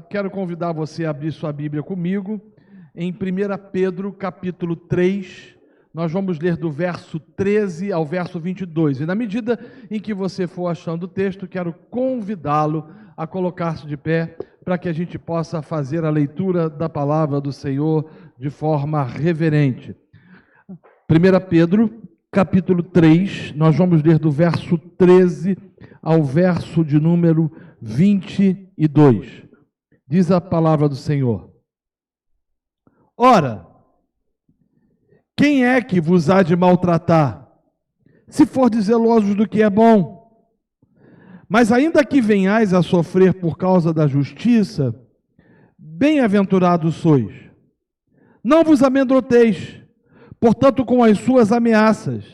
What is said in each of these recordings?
Quero convidar você a abrir sua Bíblia comigo em 1 Pedro, capítulo 3. Nós vamos ler do verso 13 ao verso 22. E na medida em que você for achando o texto, quero convidá-lo a colocar-se de pé para que a gente possa fazer a leitura da palavra do Senhor de forma reverente. 1 Pedro, capítulo 3, nós vamos ler do verso 13 ao verso de número 22. Diz a palavra do Senhor: Ora, quem é que vos há de maltratar, se fordes zelosos do que é bom? Mas ainda que venhais a sofrer por causa da justiça, bem-aventurados sois. Não vos amedronteis, portanto, com as suas ameaças,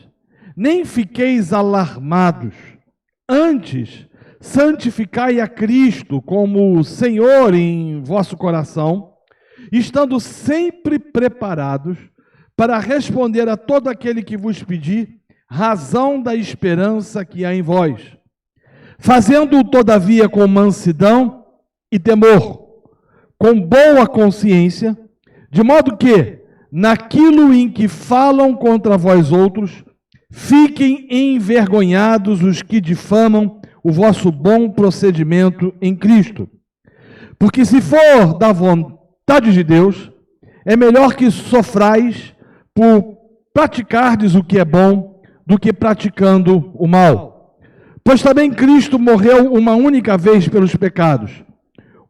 nem fiqueis alarmados. Antes, santificai a Cristo como Senhor em vosso coração, estando sempre preparados para responder a todo aquele que vos pedir razão da esperança que há em vós, fazendo-o todavia com mansidão e temor, com boa consciência, de modo que, naquilo em que falam contra vós outros, fiquem envergonhados os que difamam o vosso bom procedimento em Cristo. Porque se for da vontade de Deus, é melhor que sofrais por praticardes o que é bom, do que praticando o mal. Pois também Cristo morreu uma única vez pelos pecados,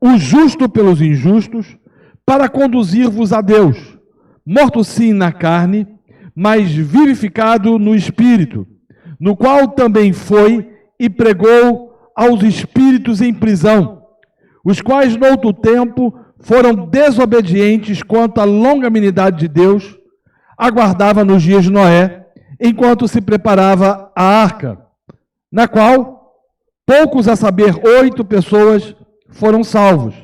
o justo pelos injustos, para conduzir-vos a Deus, morto sim na carne, mas vivificado no Espírito, no qual também foi e pregou aos espíritos em prisão, os quais noutro tempo foram desobedientes quanto à longanimidade de Deus, aguardava nos dias de Noé, enquanto se preparava a arca, na qual poucos, a saber, 8 pessoas, foram salvos,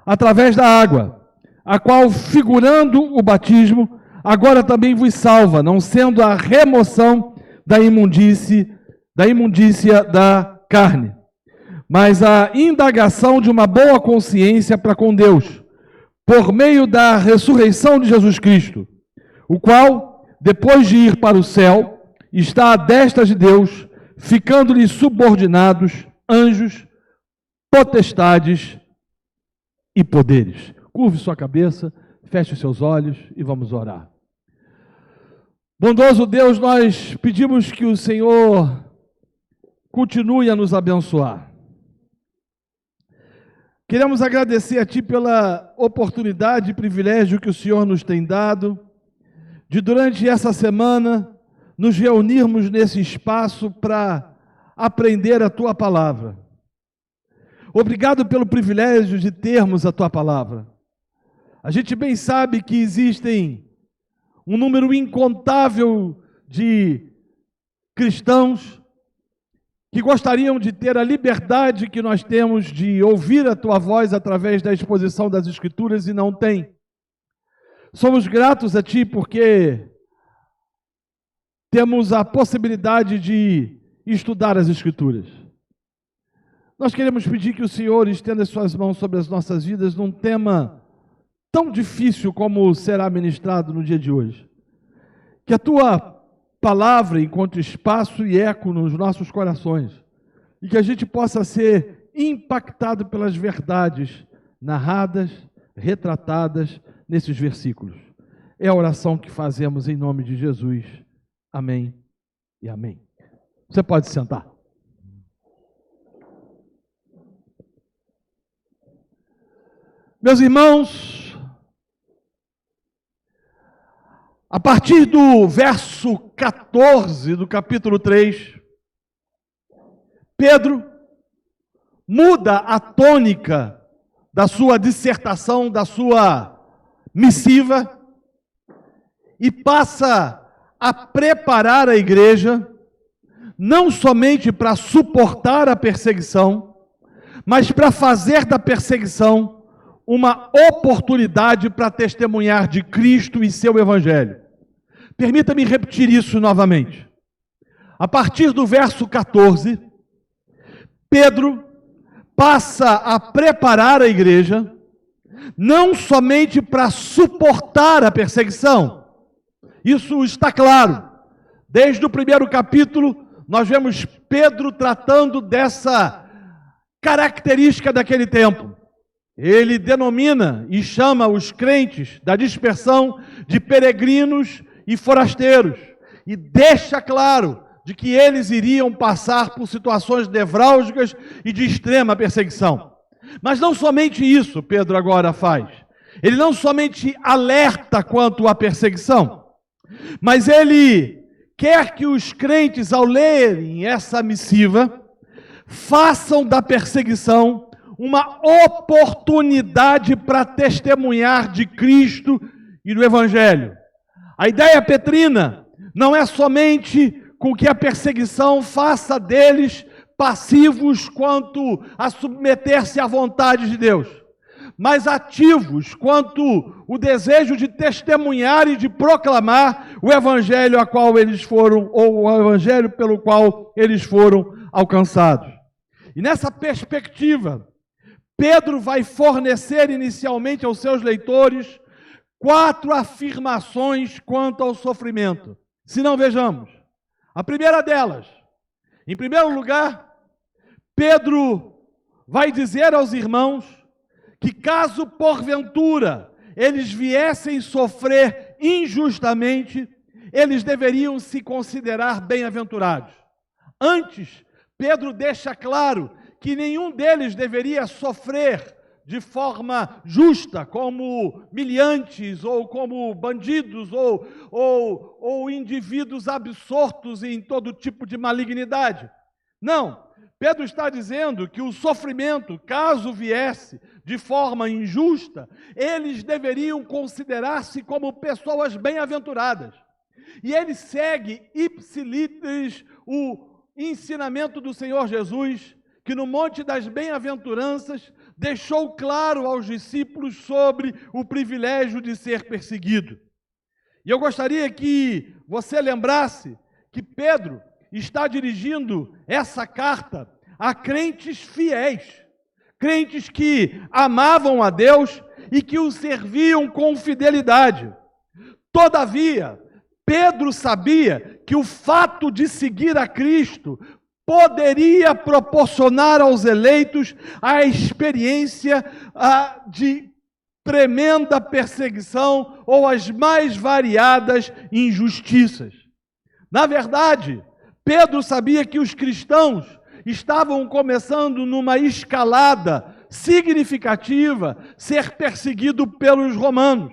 através da água, a qual, figurando o batismo, agora também vos salva, não sendo a remoção da imundícia da carne, mas a indagação de uma boa consciência para com Deus, por meio da ressurreição de Jesus Cristo, o qual, depois de ir para o céu, está à destra de Deus, ficando-lhe subordinados anjos, potestades e poderes. Curve sua cabeça, feche seus olhos e vamos orar. Bondoso Deus, nós pedimos que o Senhor continue a nos abençoar. Queremos agradecer a Ti pela oportunidade e privilégio que o Senhor nos tem dado de, durante essa semana, nos reunirmos nesse espaço para aprender a Tua palavra. Obrigado pelo privilégio de termos a Tua palavra. A gente bem sabe que existem um número incontável de cristãos que gostariam de ter a liberdade que nós temos de ouvir a Tua voz através da exposição das Escrituras e não tem. Somos gratos a Ti porque temos a possibilidade de estudar as Escrituras. Nós queremos pedir que o Senhor estenda as Suas mãos sobre as nossas vidas num tema tão difícil como será ministrado no dia de hoje. Que a Tua palavra encontre espaço e eco nos nossos corações e que a gente possa ser impactado pelas verdades narradas, retratadas nesses versículos. É a oração que fazemos em nome de Jesus. Amém e amém. Você pode sentar. Meus irmãos, a partir do verso 14 do capítulo 3, Pedro muda a tônica da sua dissertação, da sua missiva, e passa a preparar a igreja, não somente para suportar a perseguição, mas para fazer da perseguição uma oportunidade para testemunhar de Cristo e seu Evangelho. Permita-me repetir isso novamente. A partir do verso 14, Pedro passa a preparar a igreja, não somente para suportar a perseguição. Isso está claro. Desde o primeiro capítulo, nós vemos Pedro tratando dessa característica daquele tempo. Ele denomina e chama os crentes da dispersão de peregrinos e forasteiros. E deixa claro de que eles iriam passar por situações nevrálgicas e de extrema perseguição. Mas não somente isso Pedro agora faz. Ele não somente alerta quanto à perseguição, mas ele quer que os crentes, ao lerem essa missiva, façam da perseguição uma oportunidade para testemunhar de Cristo e do Evangelho. A ideia petrina não é somente com que a perseguição faça deles passivos quanto a submeter-se à vontade de Deus, mas ativos quanto o desejo de testemunhar e de proclamar o evangelho a qual eles foram, ou o evangelho pelo qual eles foram alcançados. E nessa perspectiva, Pedro vai fornecer inicialmente aos seus leitores 4 afirmações quanto ao sofrimento. Se não, vejamos. A primeira delas, em primeiro lugar, Pedro vai dizer aos irmãos que caso porventura eles viessem sofrer injustamente, eles deveriam se considerar bem-aventurados. Antes, Pedro deixa claro que nenhum deles deveria sofrer de forma justa, como miliantes, ou como bandidos, ou indivíduos absortos em todo tipo de malignidade. Não, Pedro está dizendo que o sofrimento, caso viesse de forma injusta, eles deveriam considerar-se como pessoas bem-aventuradas. E ele segue ipsiliteris o ensinamento do Senhor Jesus, que no Monte das Bem-aventuranças deixou claro aos discípulos sobre o privilégio de ser perseguido. E eu gostaria que você lembrasse que Pedro está dirigindo essa carta a crentes fiéis, crentes que amavam a Deus e que o serviam com fidelidade. Todavia, Pedro sabia que o fato de seguir a Cristo poderia proporcionar aos eleitos a experiência de tremenda perseguição ou as mais variadas injustiças. Na verdade, Pedro sabia que os cristãos estavam começando numa escalada significativa ser perseguido pelos romanos.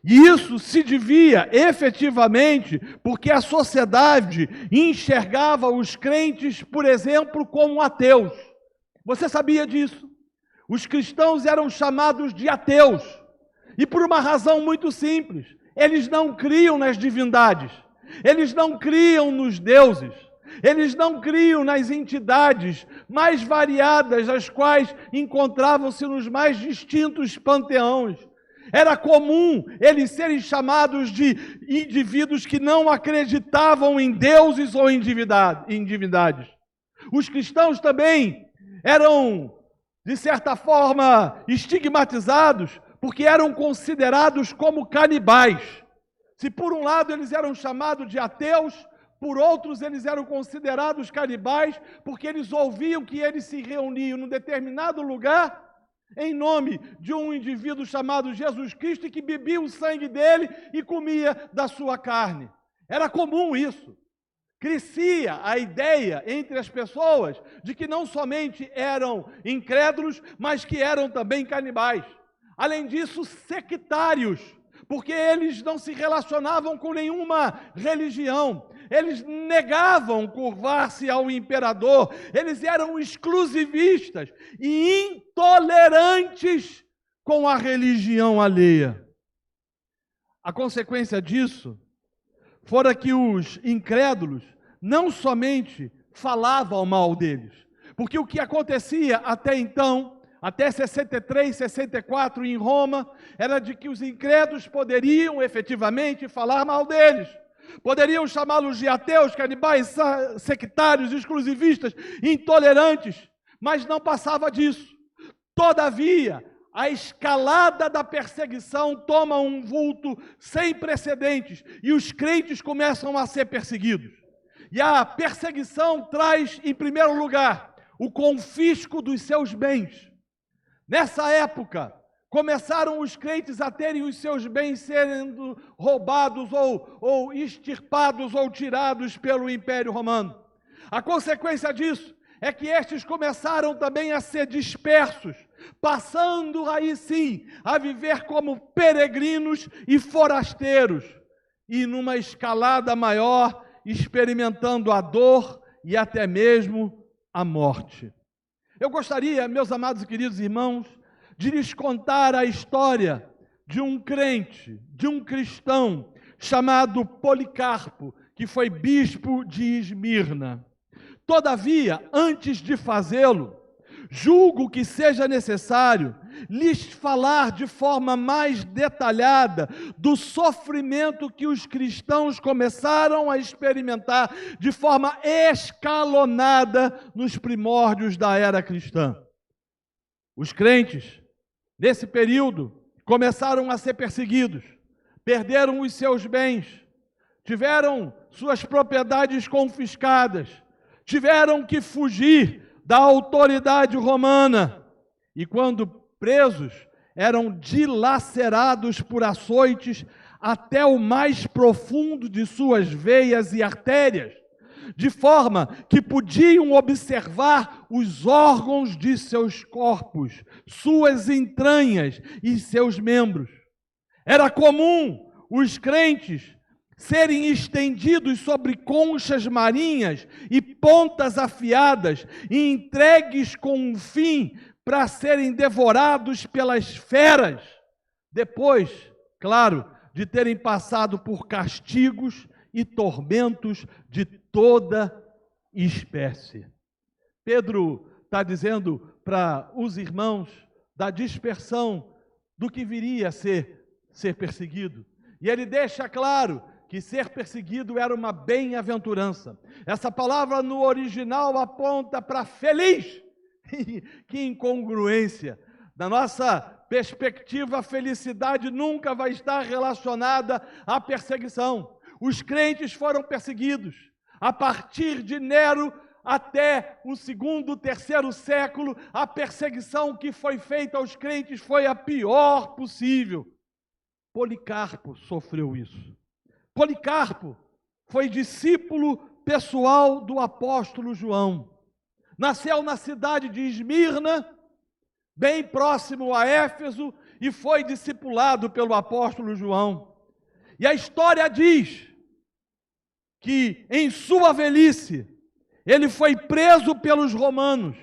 E isso se devia efetivamente porque a sociedade enxergava os crentes, por exemplo, como ateus. Você sabia disso? Os cristãos eram chamados de ateus. E por uma razão muito simples. Eles não criam nas divindades. Eles não criam nos deuses. Eles não criam nas entidades mais variadas, as quais encontravam-se nos mais distintos panteões. Era comum eles serem chamados de indivíduos que não acreditavam em deuses ou em divindades. Os cristãos também eram, de certa forma, estigmatizados, porque eram considerados como canibais. Se por um lado eles eram chamados de ateus, por outros eles eram considerados canibais, porque eles ouviam que eles se reuniam num determinado lugar em nome de um indivíduo chamado Jesus Cristo e que bebia o sangue dele e comia da sua carne. Era comum isso. Crescia a ideia entre as pessoas de que não somente eram incrédulos, mas que eram também canibais. Além disso, sectários, porque eles não se relacionavam com nenhuma religião. Eles negavam curvar-se ao imperador, eles eram exclusivistas e intolerantes com a religião alheia. A consequência disso fora que os incrédulos não somente falavam mal deles, porque o que acontecia até então, até 63, 64 em Roma, era de que os incrédulos poderiam efetivamente falar mal deles. Poderiam chamá-los de ateus, canibais, sectários, exclusivistas, intolerantes, Mas não passava disso. Todavia, a escalada da perseguição toma um vulto sem precedentes e os crentes começam a ser perseguidos. E a perseguição traz, em primeiro lugar, o confisco dos seus bens. Nessa época, começaram os crentes a terem os seus bens sendo roubados ou extirpados ou tirados pelo Império Romano. A consequência disso é que estes começaram também a ser dispersos, passando aí sim a viver como peregrinos e forasteiros, e numa escalada maior, experimentando a dor e até mesmo a morte. Eu gostaria, meus amados e queridos irmãos, de lhes contar a história de um crente, de um cristão, chamado Policarpo, que foi bispo de Esmirna. Todavia, antes de fazê-lo, julgo que seja necessário lhes falar de forma mais detalhada do sofrimento que os cristãos começaram a experimentar de forma escalonada nos primórdios da era cristã. Os crentes, nesse período, começaram a ser perseguidos, perderam os seus bens, tiveram suas propriedades confiscadas, tiveram que fugir da autoridade romana e, quando presos, eram dilacerados por açoites até o mais profundo de suas veias e artérias, de forma que podiam observar os órgãos de seus corpos, suas entranhas e seus membros. Era comum os crentes serem estendidos sobre conchas marinhas e pontas afiadas e entregues com um fim para serem devorados pelas feras, depois, claro, de terem passado por castigos e tormentos de toda espécie. Pedro está dizendo para os irmãos da dispersão do que viria a ser perseguido. E ele deixa claro que ser perseguido era uma bem-aventurança. Essa palavra no original aponta para feliz. Que incongruência! Da nossa perspectiva, a felicidade nunca vai estar relacionada à perseguição. Os crentes foram perseguidos. A partir de Nero até o segundo, terceiro século, a perseguição que foi feita aos crentes foi a pior possível. Policarpo sofreu isso. Policarpo foi discípulo pessoal do apóstolo João. Nasceu na cidade de Esmirna, bem próximo a Éfeso, e foi discipulado pelo apóstolo João. E a história diz que em sua velhice ele foi preso pelos romanos,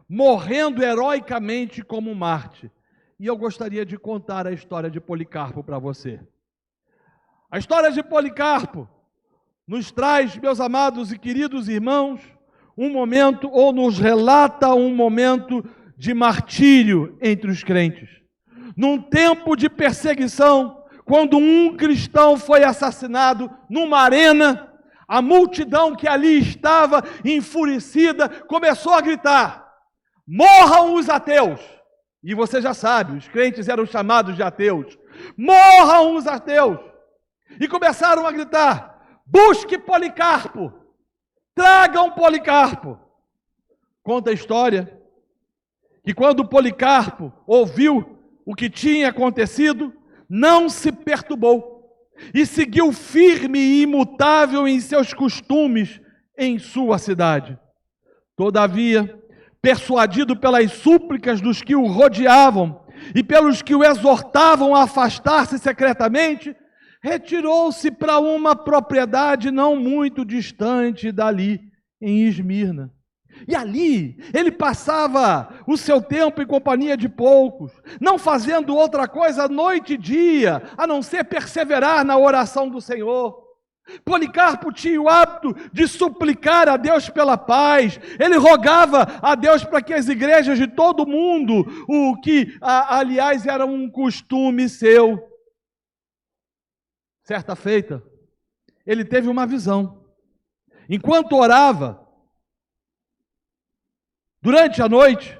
morrendo heroicamente como Marte. E eu gostaria de contar a história de Policarpo para você. A história de Policarpo nos traz, meus amados e queridos irmãos, um momento, ou nos relata um momento de martírio entre os crentes. Num tempo de perseguição, quando um cristão foi assassinado numa arena, a multidão que ali estava enfurecida começou a gritar: morram os ateus! E você já sabe, os crentes eram chamados de ateus. Morram os ateus! E começaram a gritar: busque Policarpo! Tragam Policarpo! Conta a história que quando Policarpo ouviu o que tinha acontecido, não se perturbou e seguiu firme e imutável em seus costumes em sua cidade. Todavia, persuadido pelas súplicas dos que o rodeavam e pelos que o exortavam a afastar-se secretamente, retirou-se para uma propriedade não muito distante dali, em Esmirna. E ali ele passava o seu tempo em companhia de poucos, não fazendo outra coisa noite e dia, a não ser perseverar na oração do Senhor. Policarpo tinha o hábito de suplicar a Deus pela paz. Ele rogava a Deus para que as igrejas de todo o mundo, o que, aliás, era um costume seu. Certa feita, ele teve uma visão. Enquanto orava, Durante a noite,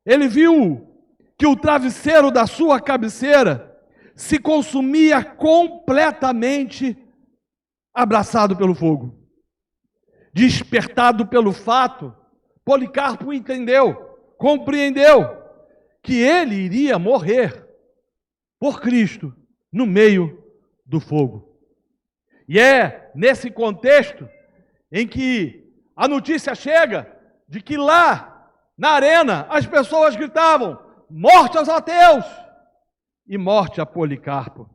ele viu que o travesseiro da sua cabeceira se consumia completamente abraçado pelo fogo. Despertado pelo fato, Policarpo entendeu, compreendeu que ele iria morrer por Cristo no meio do fogo. E é nesse contexto em que a notícia chega de que lá na arena as pessoas gritavam: morte aos ateus e morte a Policarpo.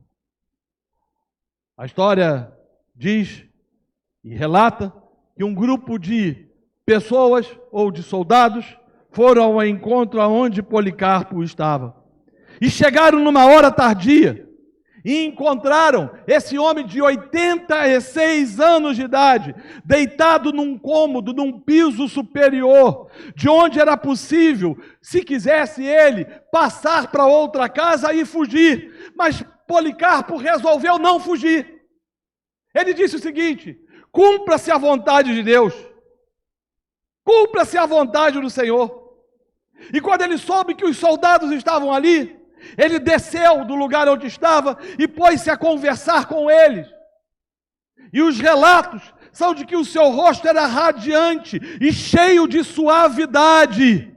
A história diz e relata que um grupo de pessoas ou de soldados foram ao encontro aonde Policarpo estava. E chegaram numa hora tardia e encontraram esse homem de 86 anos de idade, deitado num cômodo, num piso superior, de onde era possível, se quisesse ele, passar para outra casa e fugir. Mas Policarpo resolveu não fugir. Ele disse o seguinte: cumpra-se a vontade de Deus, cumpra-se a vontade do Senhor. E quando ele soube que os soldados estavam ali, ele desceu do lugar onde estava e pôs-se a conversar com eles. E os relatos são de que o seu rosto era radiante e cheio de suavidade.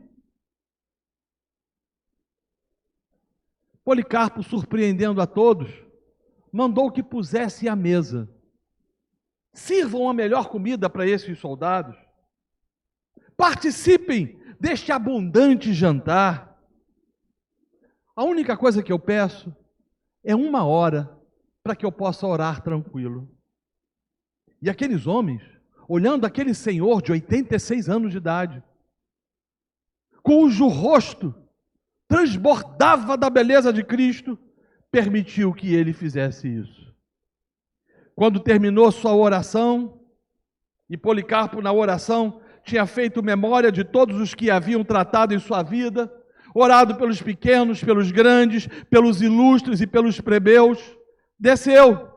Policarpo, surpreendendo a todos, mandou que pusesse à mesa. Sirvam a melhor comida para esses soldados. Participem deste abundante jantar. A única coisa que eu peço é 1 hora para que eu possa orar tranquilo. E aqueles homens, olhando aquele senhor de 86 anos de idade, cujo rosto transbordava da beleza de Cristo, permitiu que ele fizesse isso. Quando terminou sua oração, e Policarpo na oração tinha feito memória de todos os que haviam tratado em sua vida, orado pelos pequenos, pelos grandes, pelos ilustres e pelos plebeus, desceu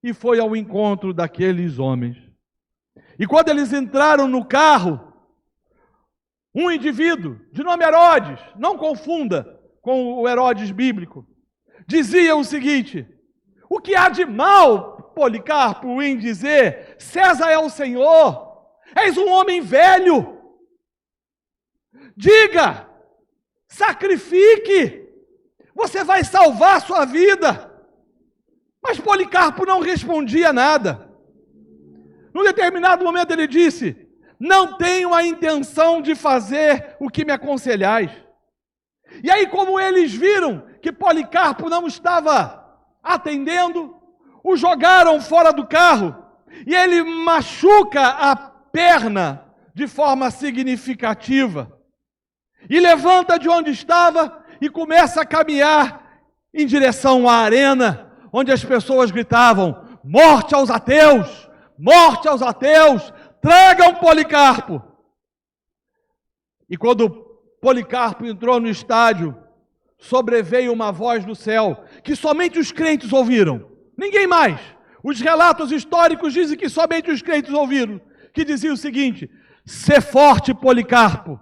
e foi ao encontro daqueles homens. E quando eles entraram no carro, um indivíduo de nome Herodes, não confunda com o Herodes bíblico, dizia o seguinte: o que há de mal, Policarpo, em dizer César é o Senhor? És um homem velho. Diga, sacrifique, você vai salvar a sua vida. Mas Policarpo não respondia nada. Num determinado momento ele disse: não tenho a intenção de fazer o que me aconselhais. E aí, como eles viram que Policarpo não estava atendendo, o jogaram fora do carro e ele machuca a perna de forma significativa. E levanta de onde estava e começa a caminhar em direção à arena, onde as pessoas gritavam: morte aos ateus! Morte aos ateus! Tragam Policarpo! E quando Policarpo entrou no estádio, sobreveio uma voz do céu, que somente os crentes ouviram, ninguém mais. Os relatos históricos dizem que somente os crentes ouviram, que dizia o seguinte: sê forte, Policarpo,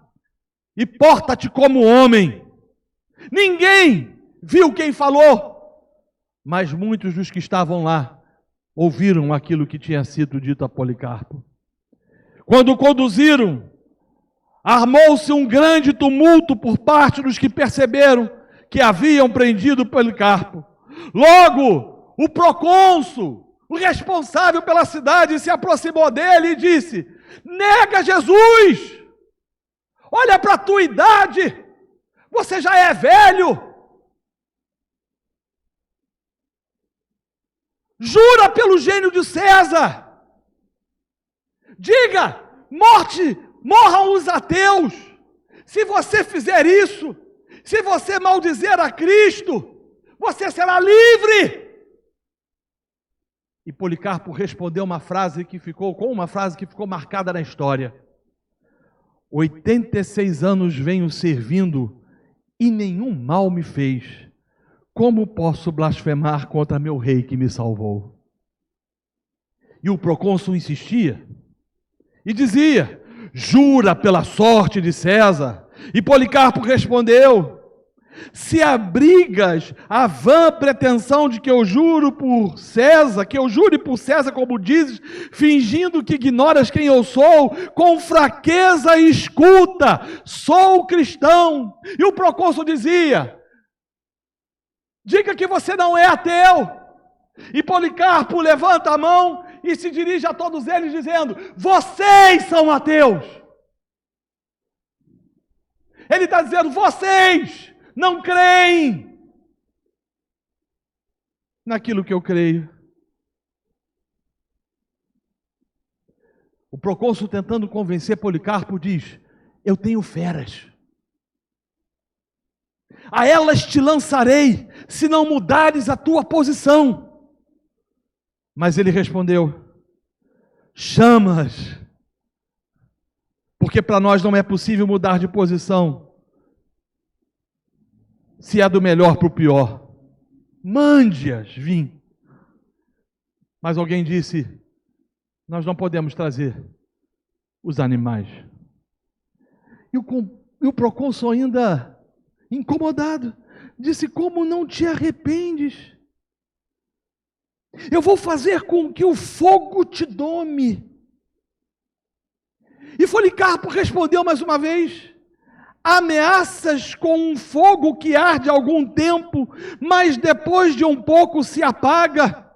e porta-te como homem. Ninguém viu quem falou, mas muitos dos que estavam lá ouviram aquilo que tinha sido dito a Policarpo. Quando o conduziram, armou-se um grande tumulto por parte dos que perceberam que haviam prendido Policarpo. Logo, o procônsul, o responsável pela cidade, se aproximou dele e disse: nega Jesus! Olha para a tua idade, você já é velho. Jura pelo gênio de César. Diga, morram os ateus. Se você fizer isso, se você maldizer a Cristo, você será livre. E Policarpo respondeu uma frase que ficou marcada na história: 86 anos venho servindo e nenhum mal me fez. Como posso blasfemar contra meu rei que me salvou? E o procônsul insistia e dizia: jura pela sorte de César. E Policarpo respondeu: se abrigas a vã pretensão de que eu jure por César, como dizes, fingindo que ignoras quem eu sou, com fraqueza escuta, sou cristão. E o procônsul dizia: diga que você não é ateu. E Policarpo levanta a mão e se dirige a todos eles dizendo: vocês são ateus. Ele está dizendo: vocês não creem naquilo que eu creio. O procônsul, tentando convencer Policarpo, diz: eu tenho feras. A elas te lançarei, se não mudares a tua posição. Mas ele respondeu: chama-as, porque para nós não é possível mudar de posição, se é do melhor para o pior. Mande-as vir. Mas alguém disse: nós não podemos trazer os animais. E o procônsul, ainda incomodado, disse: como não te arrependes? Eu vou fazer com que o fogo te dome. E Policarpo respondeu mais uma vez: ameaças com um fogo que arde algum tempo, mas depois de um pouco se apaga,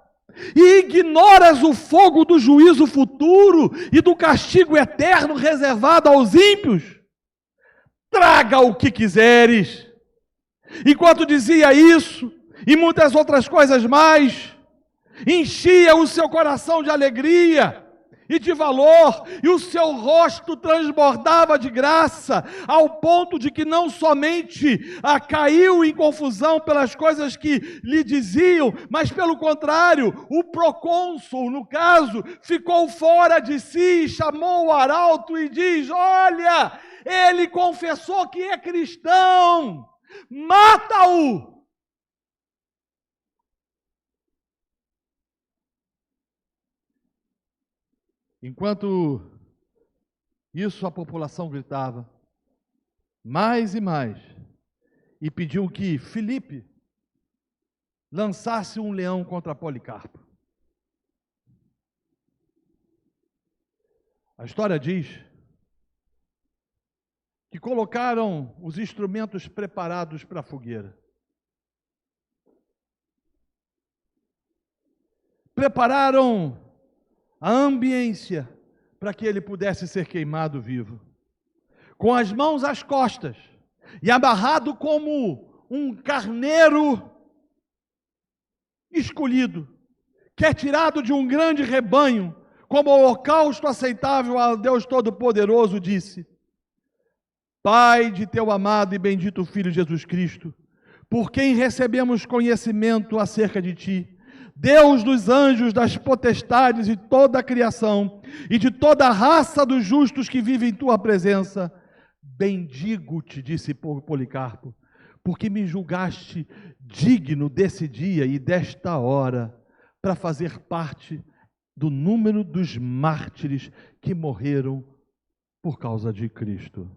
e ignoras o fogo do juízo futuro e do castigo eterno reservado aos ímpios? Traga o que quiseres. Enquanto dizia isso, e muitas outras coisas mais, enchia o seu coração de alegria e de valor, e o seu rosto transbordava de graça, ao ponto de que não somente caiu em confusão pelas coisas que lhe diziam, mas pelo contrário, o procônsul, no caso, ficou fora de si, chamou o arauto e diz: olha, ele confessou que é cristão, mata-o! Enquanto isso, a população gritava mais e mais, e pediu que Filipe lançasse um leão contra Policarpo. A história diz que colocaram os instrumentos preparados para a fogueira. Prepararam a ambiência para que ele pudesse ser queimado vivo. Com as mãos às costas e amarrado como um carneiro escolhido, que é tirado de um grande rebanho, como holocausto aceitável a Deus Todo-Poderoso, disse: Pai de teu amado e bendito Filho Jesus Cristo, por quem recebemos conhecimento acerca de ti, Deus dos anjos, das potestades e toda a criação, e de toda a raça dos justos que vivem em tua presença, bendigo-te, disse Policarpo, porque me julgaste digno desse dia e desta hora, para fazer parte do número dos mártires que morreram por causa de Cristo.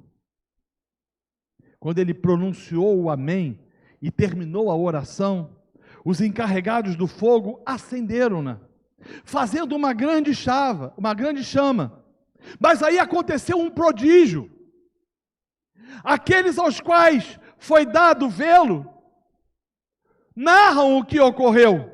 Quando ele pronunciou o amém e terminou a oração, os encarregados do fogo acenderam-na, fazendo uma grande chama. Mas aí aconteceu um prodígio. Aqueles aos quais foi dado vê-lo, narram o que ocorreu.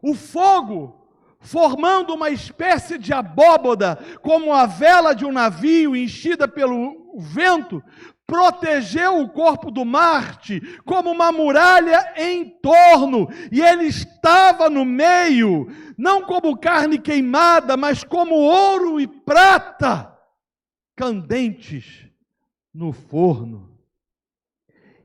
O fogo, formando uma espécie de abóboda, como a vela de um navio enchida pelo vento, protegeu o corpo do Marte como uma muralha em torno, e ele estava no meio, não como carne queimada, mas como ouro e prata, candentes no forno.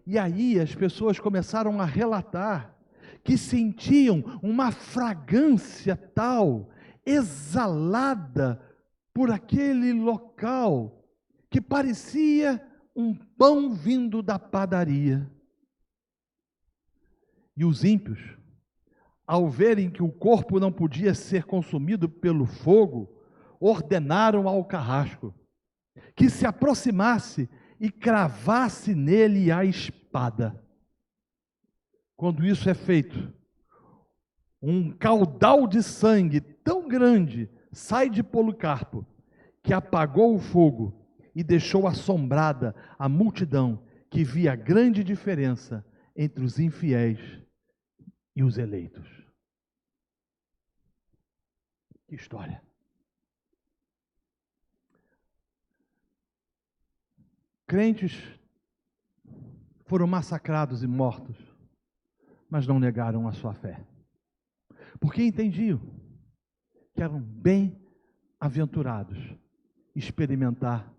E aí as pessoas começaram a relatar que sentiam uma fragrância tal, exalada por aquele local, que parecia um pão vindo da padaria. E os ímpios, ao verem que o corpo não podia ser consumido pelo fogo, ordenaram ao carrasco: que se aproximasse e cravasse nele a espada. Quando isso é feito, um caudal de sangue tão grande sai de Policarpo, que apagou o fogo e deixou assombrada a multidão que via grande diferença entre os infiéis e os eleitos. Que história! Crentes foram massacrados e mortos, mas não negaram a sua fé, porque entendiam que eram bem-aventurados experimentar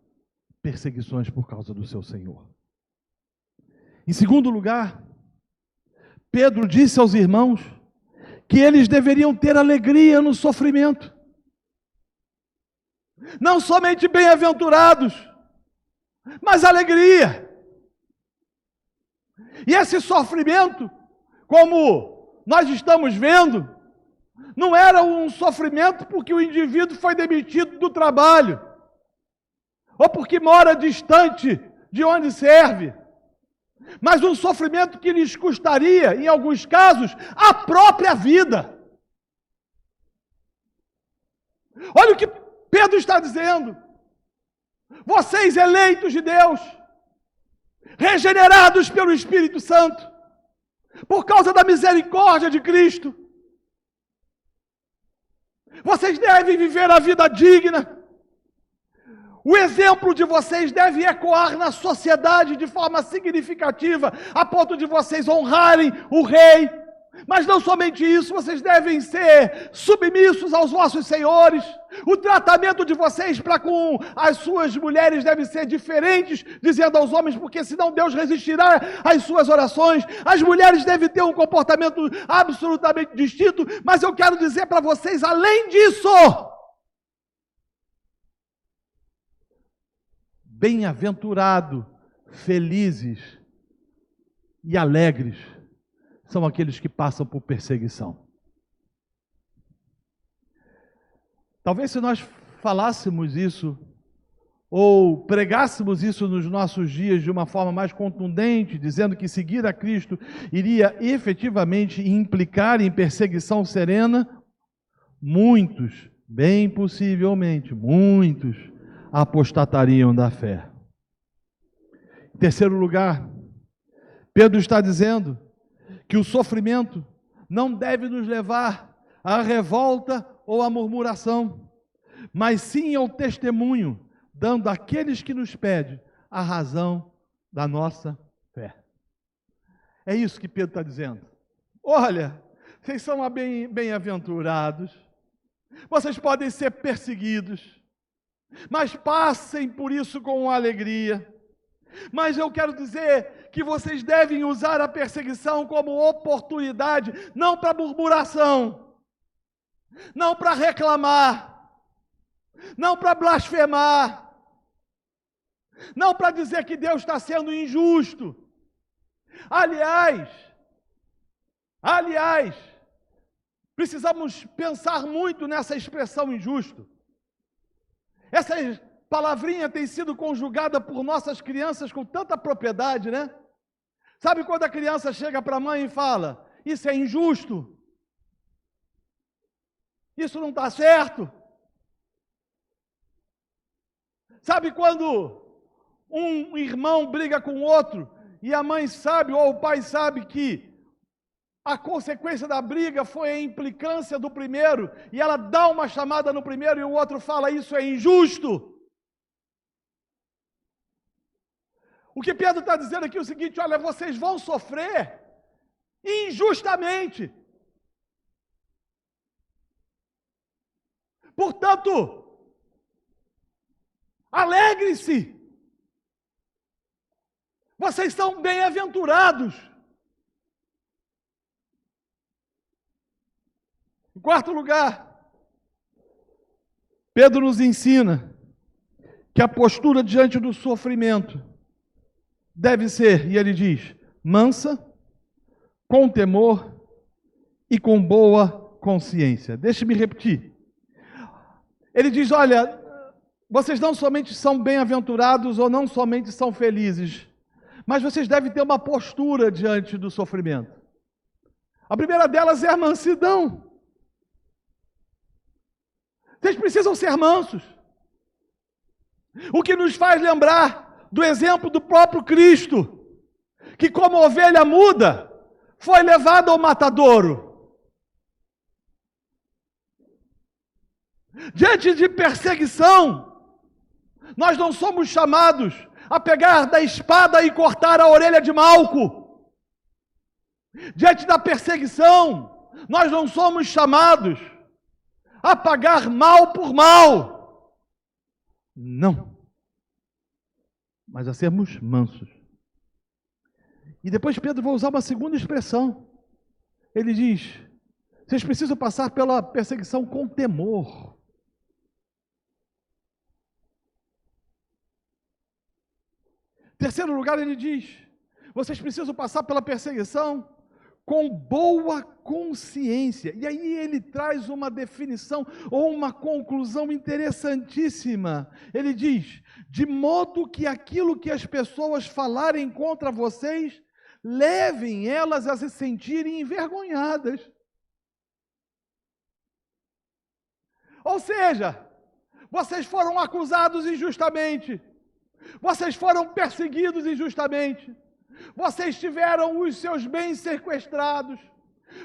perseguições por causa do seu Senhor. Em segundo lugar, Pedro disse aos irmãos que eles deveriam ter alegria no sofrimento. Não somente bem-aventurados, mas alegria. E esse sofrimento, como nós estamos vendo, não era um sofrimento porque o indivíduo foi demitido do trabalho, ou porque mora distante de onde serve, mas um sofrimento que lhes custaria, em alguns casos, a própria vida. Olha o que Pedro está dizendo. Vocês eleitos de Deus, regenerados pelo Espírito Santo, por causa da misericórdia de Cristo, vocês devem viver a vida digna. O exemplo de vocês deve ecoar na sociedade de forma significativa, a ponto de vocês honrarem o rei. Mas não somente isso, vocês devem ser submissos aos vossos senhores. O tratamento de vocês para com as suas mulheres deve ser diferente, dizendo aos homens, porque senão Deus resistirá às suas orações. As mulheres devem ter um comportamento absolutamente distinto, mas eu quero dizer para vocês, além disso, bem-aventurado, felizes e alegres são aqueles que passam por perseguição. Talvez se nós falássemos isso, ou pregássemos isso nos nossos dias de uma forma mais contundente, dizendo que seguir a Cristo iria efetivamente implicar em perseguição serena, muitos, bem possivelmente, muitos, apostatariam da fé. Em terceiro lugar, Pedro está dizendo que o sofrimento não deve nos levar à revolta ou à murmuração, mas sim ao testemunho, dando àqueles que nos pedem a razão da nossa fé. É isso que Pedro está dizendo. Olha, vocês são bem-aventurados, vocês podem ser perseguidos, mas passem por isso com alegria. Mas eu quero dizer que vocês devem usar a perseguição como oportunidade, não para murmuração, não para reclamar, não para blasfemar, não para dizer que Deus está sendo injusto. Aliás, precisamos pensar muito nessa expressão injusto. Essa palavrinha tem sido conjugada por nossas crianças com tanta propriedade, né? Sabe quando a criança chega para a mãe e fala, isso é injusto? Isso não está certo? Sabe quando um irmão briga com o outro e a mãe sabe ou o pai sabe que a consequência da briga foi a implicância do primeiro e ela dá uma chamada no primeiro e o outro fala, isso é injusto? O que Pedro está dizendo aqui é o seguinte, olha, vocês vão sofrer injustamente. Portanto, alegre-se. Vocês são bem-aventurados. Em quarto lugar, Pedro nos ensina que a postura diante do sofrimento deve ser, e ele diz, mansa, com temor e com boa consciência. Deixe-me repetir. Ele diz, olha, vocês não somente são bem-aventurados ou não somente são felizes, mas vocês devem ter uma postura diante do sofrimento. A primeira delas é a mansidão. Vocês precisam ser mansos. O que nos faz lembrar do exemplo do próprio Cristo, que como ovelha muda, foi levado ao matadouro. Diante de perseguição, nós não somos chamados a pegar da espada e cortar a orelha de Malco. Diante da perseguição, nós não somos chamados a pagar mal por mal. Não. Mas a sermos mansos. E depois Pedro vai usar uma segunda expressão. Ele diz: vocês precisam passar pela perseguição com temor. Em terceiro lugar, ele diz: vocês precisam passar pela perseguição com boa consciência. E aí ele traz uma definição ou uma conclusão interessantíssima. Ele diz: de modo que aquilo que as pessoas falarem contra vocês, levem elas a se sentirem envergonhadas. Ou seja, vocês foram acusados injustamente. Vocês foram perseguidos injustamente. Vocês tiveram os seus bens sequestrados.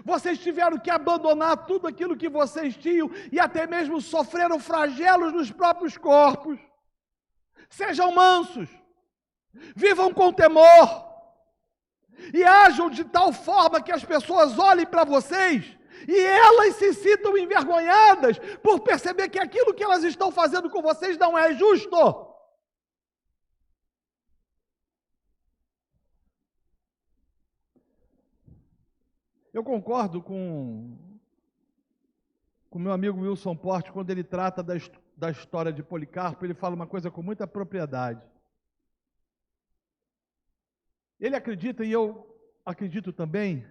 Vocês tiveram que abandonar tudo aquilo que vocês tinham e até mesmo sofreram flagelos nos próprios corpos. Sejam mansos. Vivam com temor. E ajam de tal forma que as pessoas olhem para vocês e elas se sintam envergonhadas por perceber que aquilo que elas estão fazendo com vocês não é justo. Eu concordo com meu amigo Wilson Porte, quando ele trata da história de Policarpo, ele fala uma coisa com muita propriedade. Ele acredita, e eu acredito também,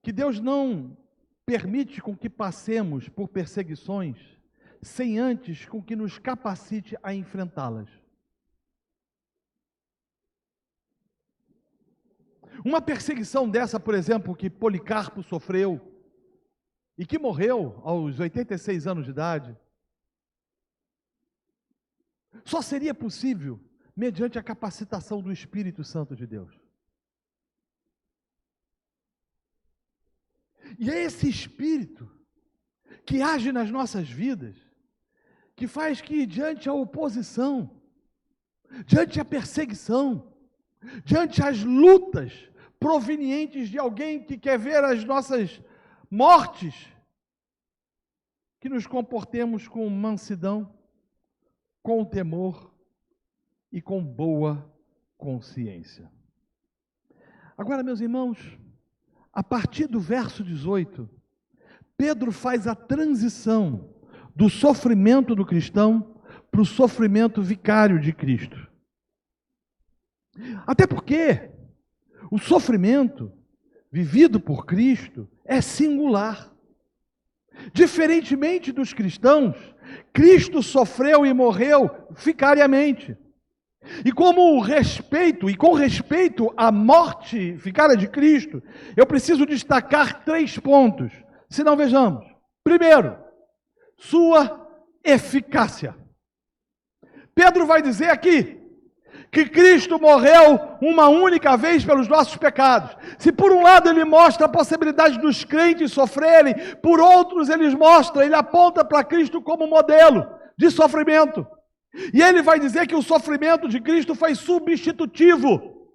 que Deus não permite com que passemos por perseguições sem antes com que nos capacite a enfrentá-las. Uma perseguição dessa, por exemplo, que Policarpo sofreu e que morreu aos 86 anos de idade, só seria possível mediante a capacitação do Espírito Santo de Deus. E é esse Espírito que age nas nossas vidas, que faz que diante a oposição, diante a perseguição, diante as lutas provenientes de alguém que quer ver as nossas mortes, que nos comportemos com mansidão, com temor e com boa consciência. Agora, meus irmãos, a partir do verso 18, Pedro faz a transição do sofrimento do cristão para o sofrimento vicário de Cristo. Até porque o sofrimento vivido por Cristo é singular. Diferentemente dos cristãos, Cristo sofreu e morreu vicariamente. E com respeito à morte vicária de Cristo, eu preciso destacar 3 pontos. Se não, vejamos. Primeiro, sua eficácia. Pedro vai dizer aqui que Cristo morreu uma única vez pelos nossos pecados. Se por um lado ele mostra a possibilidade dos crentes sofrerem, por outros ele aponta para Cristo como modelo de sofrimento. E ele vai dizer que o sofrimento de Cristo foi substitutivo.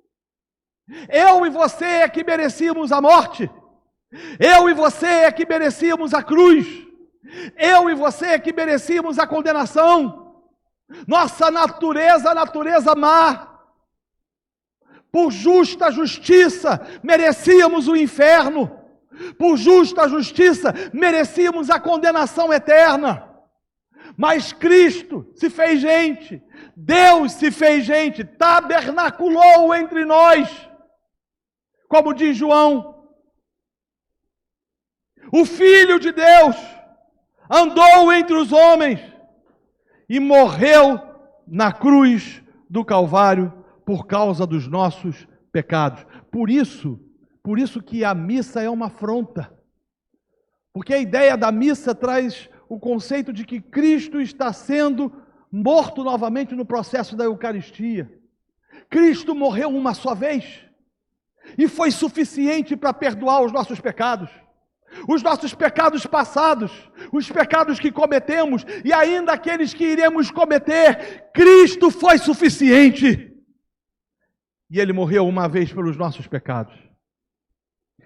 Eu e você é que merecíamos a morte. Eu e você é que merecíamos a cruz. Eu e você é que merecíamos a condenação. Nossa natureza, a natureza má. Por justa justiça, merecíamos o inferno. Por justa justiça, merecíamos a condenação eterna. Mas Cristo se fez gente, Deus se fez gente, tabernaculou entre nós. Como diz João, o Filho de Deus andou entre os homens e morreu na cruz do Calvário por causa dos nossos pecados. Por isso que a missa é uma afronta. Porque a ideia da missa traz o conceito de que Cristo está sendo morto novamente no processo da Eucaristia. Cristo morreu uma só vez e foi suficiente para perdoar os nossos pecados passados, os pecados que cometemos e ainda aqueles que iremos cometer. Cristo foi suficiente e Ele morreu uma vez pelos nossos pecados.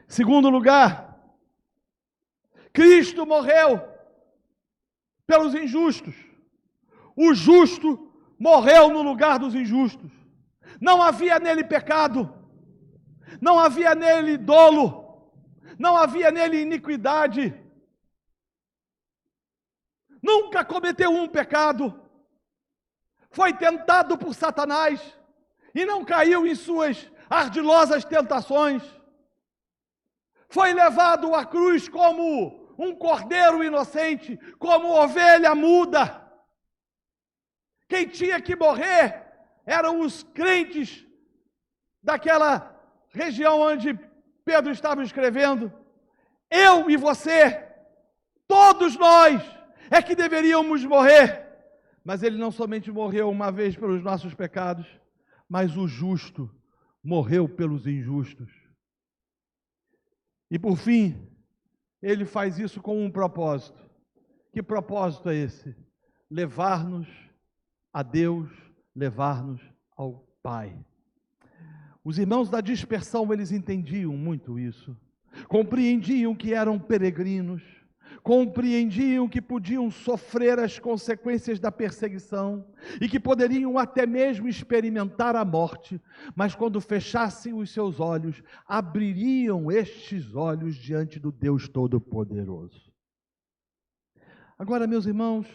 Segundo lugar, Cristo morreu pelos injustos. O justo morreu no lugar dos injustos. Não havia nele pecado, não havia nele dolo, não havia nele iniquidade. Nunca cometeu um pecado. Foi tentado por Satanás e não caiu em suas ardilosas tentações. Foi levado à cruz como um cordeiro inocente, como ovelha muda. Quem tinha que morrer eram os crentes daquela região onde Pedro estava escrevendo. Eu e você, todos nós, é que deveríamos morrer. Mas ele não somente morreu uma vez pelos nossos pecados, mas o justo morreu pelos injustos. E por fim, ele faz isso com um propósito. Que propósito é esse? Levar-nos a Deus, levar-nos ao Pai. Os irmãos da dispersão, eles entendiam muito isso. Compreendiam que eram peregrinos, compreendiam que podiam sofrer as consequências da perseguição e que poderiam até mesmo experimentar a morte, mas quando fechassem os seus olhos, abririam estes olhos diante do Deus Todo-Poderoso. Agora, meus irmãos,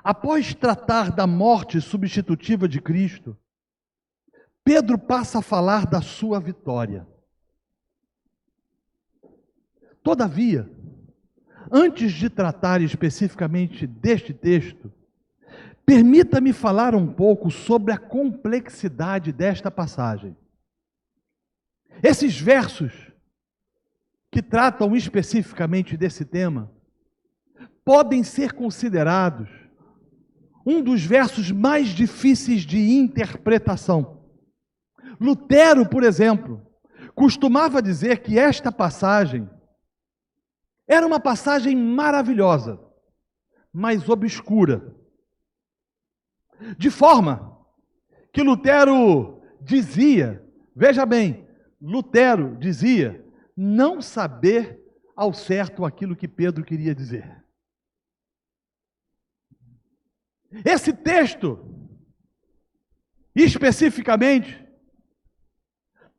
após tratar da morte substitutiva de Cristo, Pedro passa a falar da sua vitória. Todavia, antes de tratar especificamente deste texto, permita-me falar um pouco sobre a complexidade desta passagem. Esses versos que tratam especificamente desse tema podem ser considerados um dos versos mais difíceis de interpretação. Lutero, por exemplo, costumava dizer que esta passagem era uma passagem maravilhosa, mas obscura. De forma que Lutero dizia, veja bem, Lutero dizia não saber ao certo aquilo que Pedro queria dizer. Esse texto, especificamente,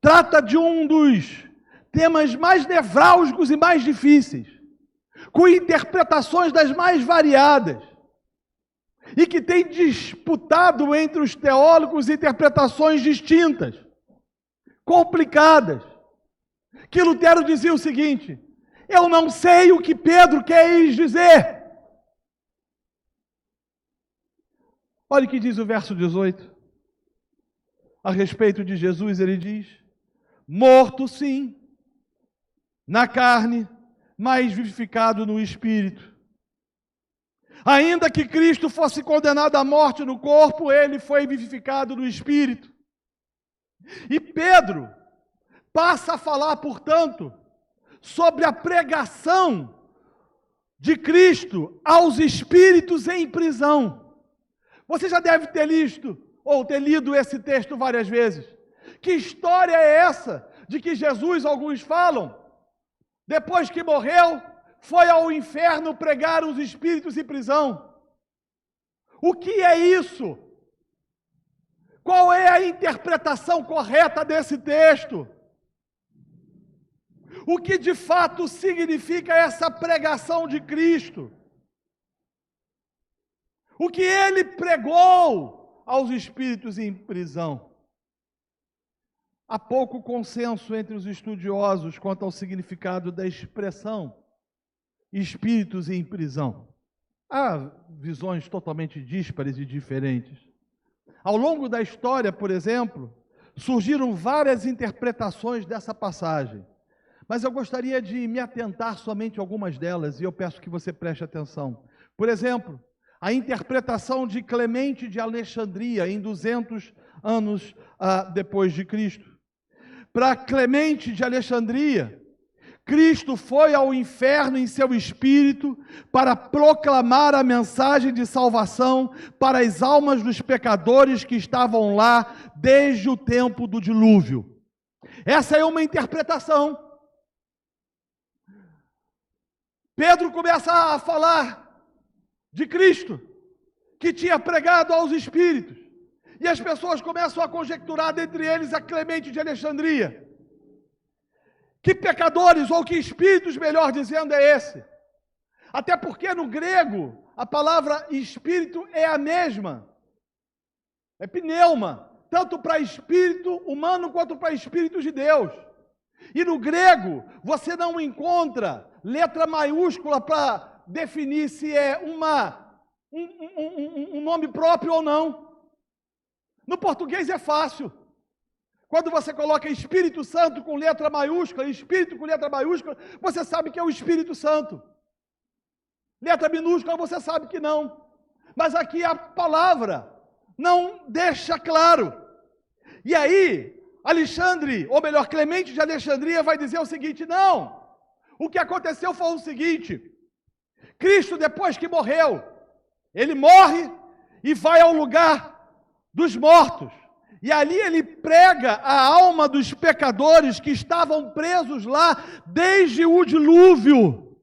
trata de um dos temas mais nevrálgicos e mais difíceis, com interpretações das mais variadas, e que tem disputado entre os teólogos interpretações distintas, complicadas, que Lutero dizia o seguinte: eu não sei o que Pedro quis dizer. Olha o que diz o verso 18. A respeito de Jesus, ele diz: morto sim, na carne, mas vivificado no Espírito. Ainda que Cristo fosse condenado à morte no corpo, ele foi vivificado no Espírito. E Pedro passa a falar, portanto, sobre a pregação de Cristo aos espíritos em prisão. Você já deve ter lido ou ter lido esse texto várias vezes. Que história é essa de que Jesus, alguns falam, depois que morreu, foi ao inferno pregar os espíritos em prisão? O que é isso? Qual é a interpretação correta desse texto? O que de fato significa essa pregação de Cristo? O que ele pregou aos espíritos em prisão? Há pouco consenso entre os estudiosos quanto ao significado da expressão espíritos em prisão. Há visões totalmente díspares e diferentes. Ao longo da história, por exemplo, surgiram várias interpretações dessa passagem. Mas eu gostaria de me atentar somente a algumas delas, e eu peço que você preste atenção. Por exemplo, a interpretação de Clemente de Alexandria, em 200 anos depois de Cristo. Para Clemente de Alexandria, Cristo foi ao inferno em seu espírito para proclamar a mensagem de salvação para as almas dos pecadores que estavam lá desde o tempo do dilúvio. Essa é uma interpretação. Pedro começa a falar de Cristo, que tinha pregado aos espíritos, e as pessoas começam a conjecturar, dentre eles a Clemente de Alexandria. Que pecadores, ou que espíritos, melhor dizendo, é esse? Até porque no grego, a palavra espírito é a mesma. É pneuma, tanto para espírito humano quanto para espírito de Deus. E no grego, você não encontra letra maiúscula para definir se é um nome próprio ou não. No português é fácil. Quando você coloca Espírito Santo com letra maiúscula, Espírito com letra maiúscula, você sabe que é o Espírito Santo. Letra minúscula, você sabe que não. Mas aqui a palavra não deixa claro. E aí, Alexandre, ou melhor, Clemente de Alexandria vai dizer o seguinte: não, o que aconteceu foi o seguinte: Cristo, depois que morreu, ele morre e vai ao lugar dos mortos. E ali ele prega a alma dos pecadores que estavam presos lá desde o dilúvio.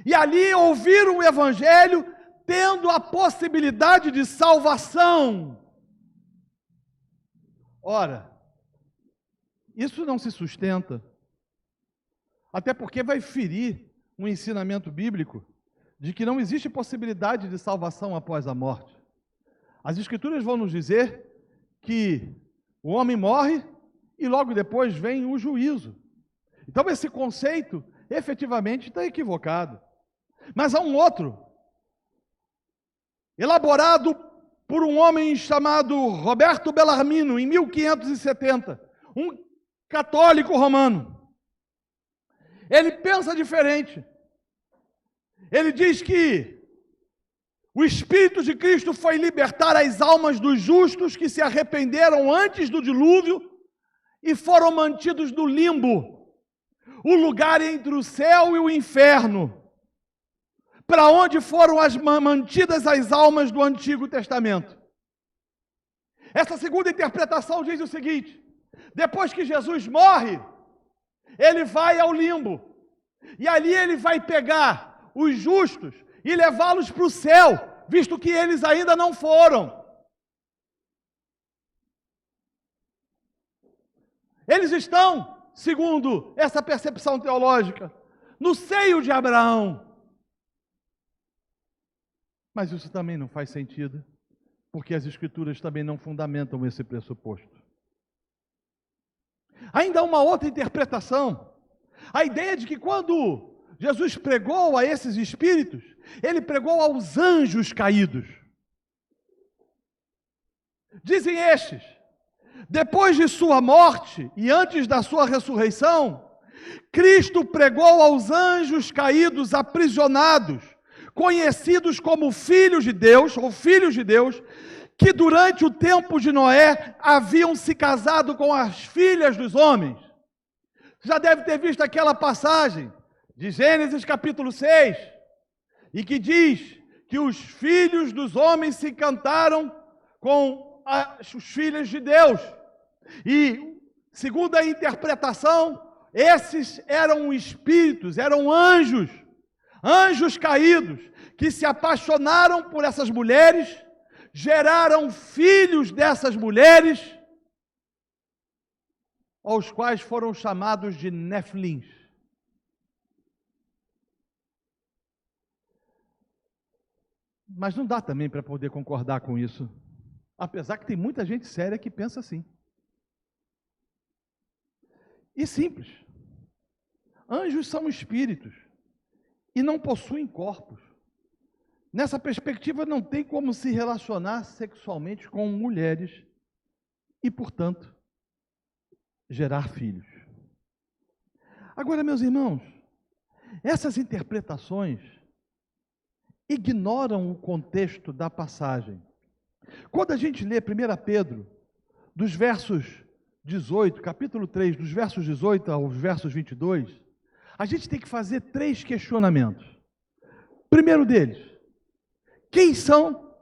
E ali ouviram o evangelho, tendo a possibilidade de salvação. Ora, isso não se sustenta, até porque vai ferir um ensinamento bíblico de que não existe possibilidade de salvação após a morte. As Escrituras vão nos dizer que o homem morre e logo depois vem o juízo. Então esse conceito efetivamente está equivocado. Mas há um outro, elaborado por um homem chamado Roberto Bellarmino, em 1570, um católico romano. Ele pensa diferente. Ele diz que o Espírito de Cristo foi libertar as almas dos justos que se arrependeram antes do dilúvio e foram mantidos no limbo, o lugar entre o céu e o inferno, para onde foram mantidas as almas do Antigo Testamento. Essa segunda interpretação diz o seguinte: depois que Jesus morre, ele vai ao limbo, e ali ele vai pegar os justos e levá-los para o céu, visto que eles ainda não foram. Eles estão, segundo essa percepção teológica, no seio de Abraão. Mas isso também não faz sentido, porque as Escrituras também não fundamentam esse pressuposto. Ainda há uma outra interpretação, a ideia de que quando Jesus pregou a esses espíritos, ele pregou aos anjos caídos. Dizem estes, depois de sua morte e antes da sua ressurreição, Cristo pregou aos anjos caídos aprisionados, conhecidos como filhos de Deus, ou filhos de Deus, que durante o tempo de Noé haviam se casado com as filhas dos homens. Já deve ter visto aquela passagem de Gênesis capítulo 6, e que diz que os filhos dos homens se cantaram com as filhas de Deus. E, segundo a interpretação, esses eram espíritos, eram anjos, anjos caídos, que se apaixonaram por essas mulheres, geraram filhos dessas mulheres, aos quais foram chamados de Nefilins. Mas não dá também para poder concordar com isso, apesar que tem muita gente séria que pensa assim. E simples. Anjos são espíritos e não possuem corpos. nessa perspectiva, não tem como se relacionar sexualmente com mulheres e, portanto, gerar filhos. Agora, meus irmãos, essas interpretações ignoram o contexto da passagem. Quando a gente lê 1 Pedro, dos versos 18, capítulo 3, dos versos 18 aos versos 22, a gente tem que fazer 3 questionamentos. Primeiro deles, quem são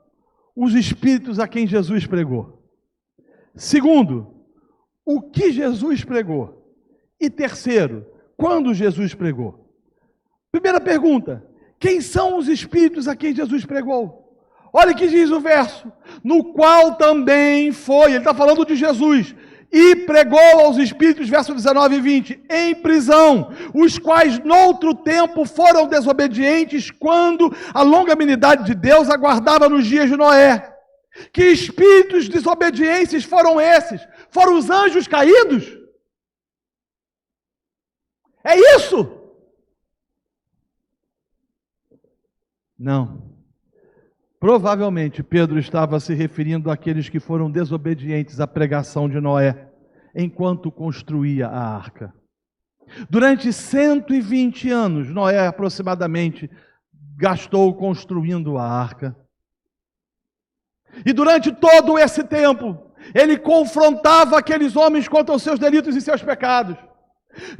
os espíritos a quem Jesus pregou? Segundo, o que Jesus pregou? E terceiro, quando Jesus pregou? Primeira pergunta, quem são os espíritos a quem Jesus pregou? Olha o que diz o verso, no qual também foi, ele está falando de Jesus, e pregou aos espíritos, versos 19 e 20, em prisão, os quais noutro tempo foram desobedientes, quando a longanimidade de Deus aguardava nos dias de Noé. Que espíritos desobedientes foram esses? Foram os anjos caídos? É isso? Não. Provavelmente Pedro estava se referindo àqueles que foram desobedientes à pregação de Noé, enquanto construía a arca. Durante 120 anos, Noé aproximadamente gastou construindo a arca. E durante todo esse tempo, ele confrontava aqueles homens contra os seus delitos e seus pecados.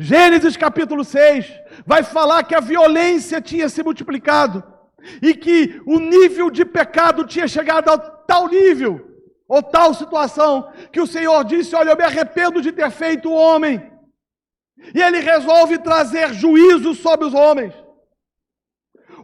Gênesis capítulo 6 vai falar que a violência tinha se multiplicado e que o nível de pecado tinha chegado a tal nível, ou tal situação, que o Senhor disse, olha, eu me arrependo de ter feito o homem. E ele resolve trazer juízo sobre os homens.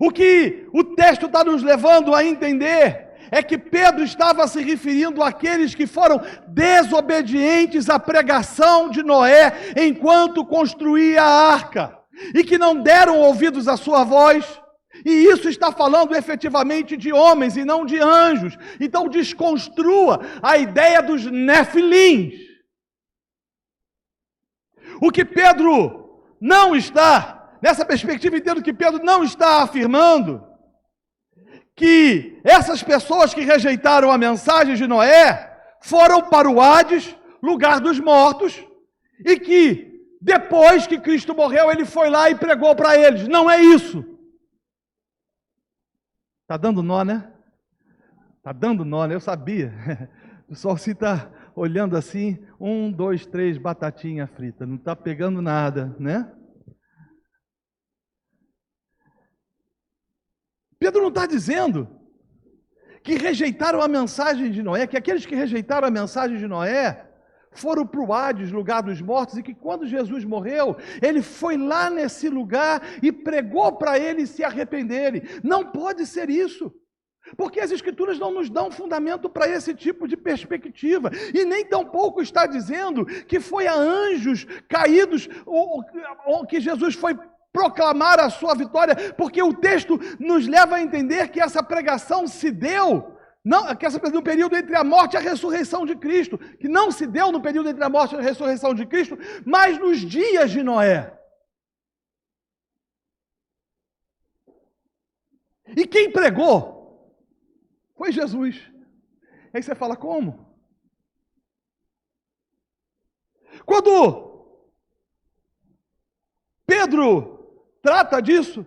O que o texto está nos levando a entender é que Pedro estava se referindo àqueles que foram desobedientes à pregação de Noé enquanto construía a arca, e que não deram ouvidos à sua voz. E isso está falando efetivamente de homens e não de anjos. Então desconstrua a ideia dos nefilins. O que Pedro não está, nessa perspectiva, entendo que Pedro não está afirmando que essas pessoas que rejeitaram a mensagem de Noé foram para o Hades, lugar dos mortos, e que depois que Cristo morreu, ele foi lá e pregou para eles. Não é isso. Está dando nó, né? Está dando nó, né? Eu sabia. O pessoal se está olhando assim, 1, 2, 3, batatinha frita. Não está pegando nada, né? Pedro não está dizendo que rejeitaram a mensagem de Noé, que aqueles que rejeitaram a mensagem de Noé foram para o Hades, lugar dos mortos, e que quando Jesus morreu, ele foi lá nesse lugar e pregou para eles se arrependerem. Não pode ser isso, porque as Escrituras não nos dão fundamento para esse tipo de perspectiva, e nem tampouco está dizendo que foi a anjos caídos, ou que Jesus foi proclamar a sua vitória, porque o texto nos leva a entender que essa pregação se deu, não, que essa no período entre a morte e a ressurreição de Cristo, que não se deu no período entre a morte e a ressurreição de Cristo, mas nos dias de Noé. E quem pregou foi Jesus. Aí você fala, como? Quando Pedro trata disso,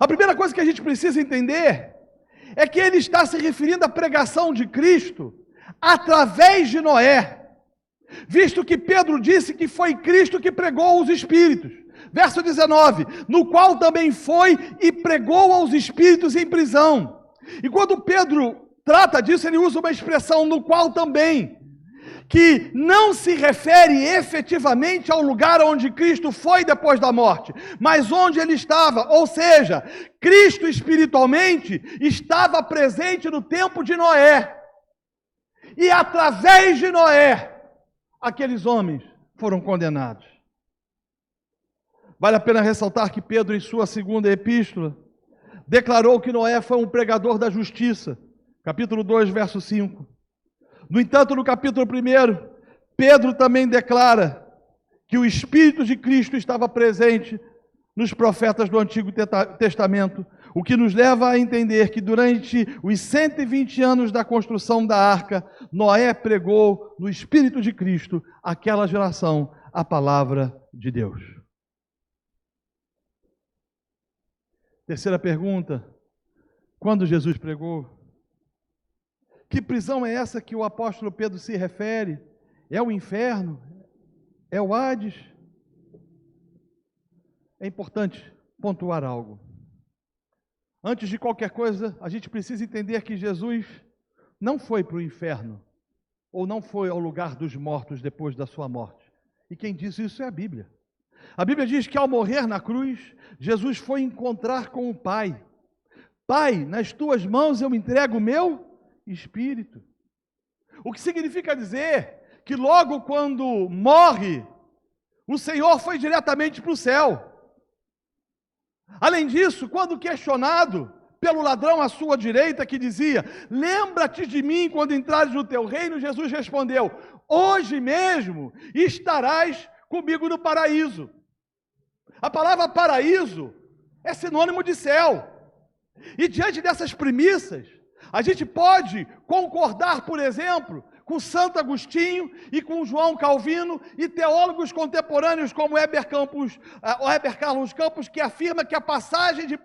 a primeira coisa que a gente precisa entender é que ele está se referindo à pregação de Cristo através de Noé, visto que Pedro disse que foi Cristo que pregou os espíritos. Verso 19, no qual também foi e pregou aos espíritos em prisão. E quando Pedro trata disso, ele usa uma expressão no qual também, que não se refere efetivamente ao lugar onde Cristo foi depois da morte, mas onde ele estava, ou seja, Cristo espiritualmente estava presente no tempo de Noé, e através de Noé, aqueles homens foram condenados. Vale a pena ressaltar que Pedro, em sua segunda epístola, declarou que Noé foi um pregador da justiça, capítulo 2, verso 5. No entanto, no capítulo 1, Pedro também declara que o Espírito de Cristo estava presente nos profetas do Antigo Testamento, O que nos leva a entender que durante os 120 anos da construção da arca, Noé pregou no Espírito de Cristo àquela geração a palavra de Deus. Terceira pergunta: quando Jesus pregou? Que prisão é essa que o apóstolo Pedro se refere? É o inferno? É o Hades? É importante pontuar algo. Antes de qualquer coisa, a gente precisa entender que Jesus não foi para o inferno, ou não foi ao lugar dos mortos depois da sua morte. E quem diz isso é a Bíblia. A Bíblia diz que ao morrer na cruz, Jesus foi encontrar com o Pai. Pai, nas tuas mãos eu entrego o meu espírito. O que significa dizer que logo quando morre, o Senhor foi diretamente para o céu. Além disso, quando questionado pelo ladrão à sua direita que dizia: lembra-te de mim quando entrares no teu reino, Jesus respondeu: hoje mesmo estarás comigo no paraíso. A palavra paraíso é sinônimo de céu. E diante dessas premissas, a gente pode concordar, por exemplo, com Santo Agostinho e com João Calvino e teólogos contemporâneos como Heber Carlos Campos, que afirma que a passagem de 1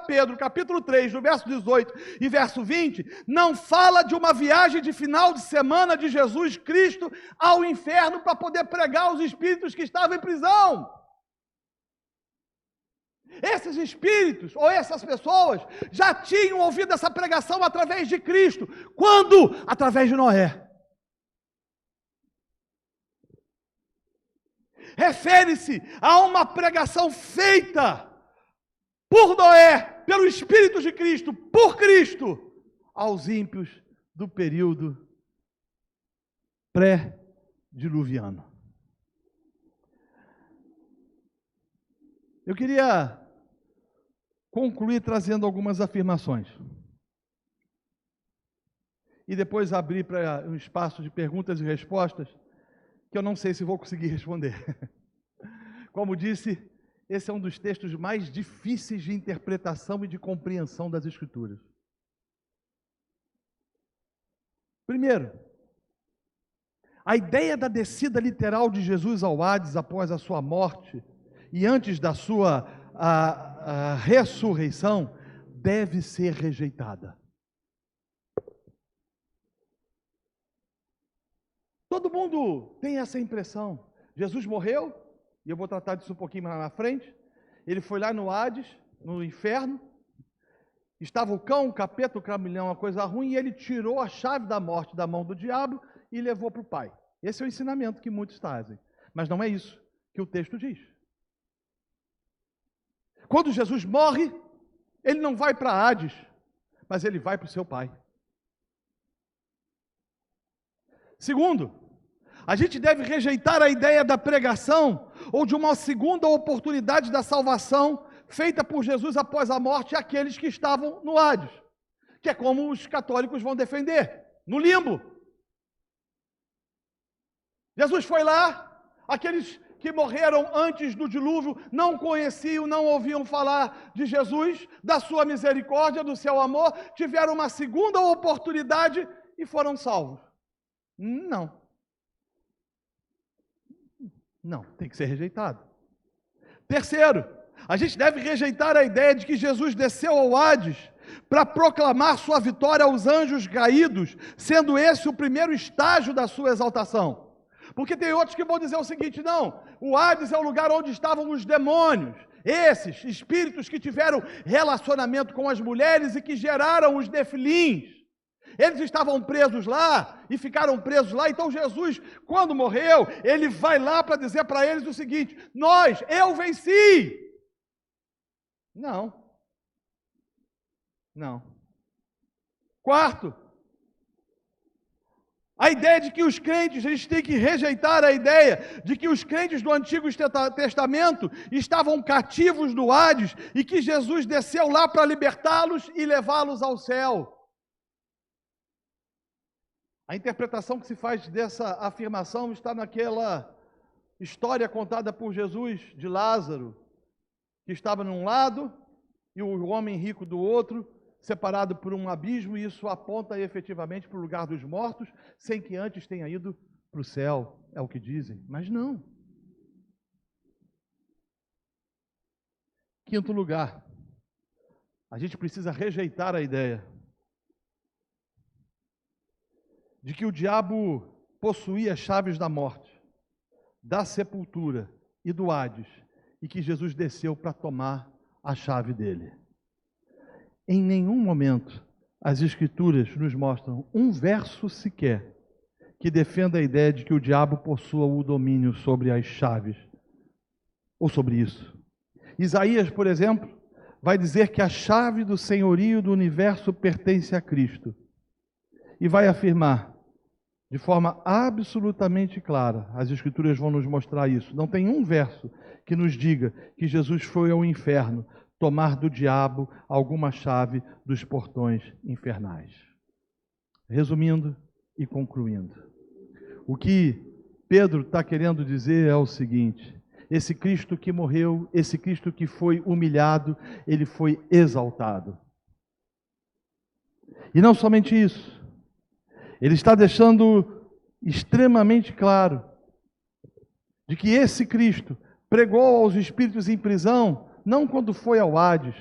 Pedro, capítulo 3, no verso 18 e verso 20, não fala de uma viagem de final de semana de Jesus Cristo ao inferno para poder pregar aos espíritos que estavam em prisão. Esses espíritos, ou essas pessoas, já tinham ouvido essa pregação através de Cristo. Quando? Através de Noé. Refere-se a uma pregação feita por Noé, pelo Espírito de Cristo, por Cristo, aos ímpios do período pré-diluviano. Eu queria concluir trazendo algumas afirmações. E depois abrir para um espaço de perguntas e respostas, que eu não sei se vou conseguir responder. Como disse, esse é um dos textos mais difíceis de interpretação e de compreensão das Escrituras. Primeiro, a ideia da descida literal de Jesus ao Hades após a sua morte e antes da sua a ressurreição deve ser rejeitada. Todo mundo tem essa impressão. Jesus morreu, e eu vou tratar disso um pouquinho mais na frente. Ele foi lá no Hades, no inferno. Estava o cão, o capeta, o cramilhão, uma coisa ruim, e ele tirou a chave da morte da mão do diabo e levou para o Pai. Esse é o ensinamento que muitos fazem. Mas não é isso que o texto diz. Quando Jesus morre, ele não vai para Hades, mas ele vai para o seu Pai. Segundo, a gente deve rejeitar a ideia da pregação ou de uma segunda oportunidade da salvação feita por Jesus após a morte àqueles que estavam no Hades, que é como os católicos vão defender, no limbo. Jesus foi lá, aqueles que morreram antes do dilúvio não conheciam, não ouviam falar de Jesus, da sua misericórdia, do seu amor, tiveram uma segunda oportunidade e foram salvos. Não, tem que ser rejeitado. Terceiro, a gente deve rejeitar a ideia de que Jesus desceu ao Hades para proclamar sua vitória aos anjos caídos, sendo esse o primeiro estágio da sua exaltação. Porque tem outros que vão dizer o seguinte: não, o Hades é o lugar onde estavam os demônios, esses espíritos que tiveram relacionamento com as mulheres e que geraram os nefilins. Eles estavam presos lá e ficaram presos lá. Então Jesus, quando morreu, ele vai lá para dizer para eles o seguinte: eu venci. Não. Quarto, a ideia de que os crentes, a gente tem que rejeitar a ideia de que os crentes do Antigo Testamento estavam cativos no Hades e que Jesus desceu lá para libertá-los e levá-los ao céu. A interpretação que se faz dessa afirmação está naquela história contada por Jesus de Lázaro, que estava num lado e o homem rico do outro, separado por um abismo, e isso aponta efetivamente para o lugar dos mortos, sem que antes tenha ido para o céu, é o que dizem, mas não. Quinto lugar, a gente precisa rejeitar a ideia de que o diabo possuía as chaves da morte, da sepultura e do Hades, e que Jesus desceu para tomar a chave dele. Em nenhum momento as Escrituras nos mostram um verso sequer que defenda a ideia de que o diabo possua o domínio sobre as chaves, ou sobre isso. Isaías, por exemplo, vai dizer que a chave do senhorio do universo pertence a Cristo. E vai afirmar, de forma absolutamente clara, as Escrituras vão nos mostrar isso. Não tem um verso que nos diga que Jesus foi ao inferno tomar do diabo alguma chave dos portões infernais. Resumindo e concluindo, o que Pedro está querendo dizer é o seguinte: esse Cristo que morreu, esse Cristo que foi humilhado, ele foi exaltado. E não somente isso, ele está deixando extremamente claro de que esse Cristo pregou aos espíritos em prisão, não quando foi ao Hades,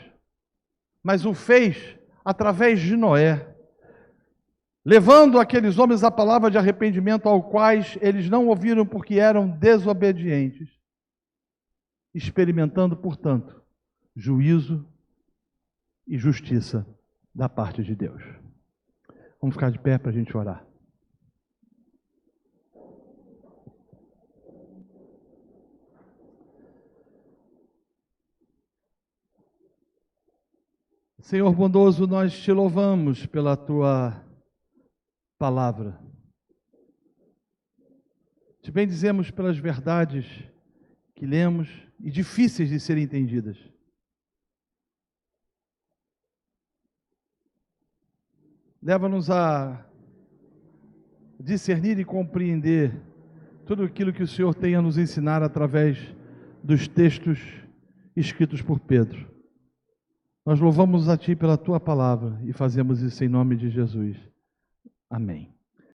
mas o fez através de Noé, levando aqueles homens a palavra de arrependimento, ao quais eles não ouviram porque eram desobedientes, experimentando, portanto, juízo e justiça da parte de Deus. Vamos ficar de pé para a gente orar. Senhor bondoso, nós te louvamos pela tua palavra. Te bendizemos pelas verdades que lemos e difíceis de serem entendidas. Leva-nos a discernir e compreender tudo aquilo que o Senhor tem a nos ensinar através dos textos escritos por Pedro. Nós louvamos a Ti pela Tua palavra e fazemos isso em nome de Jesus. Amém.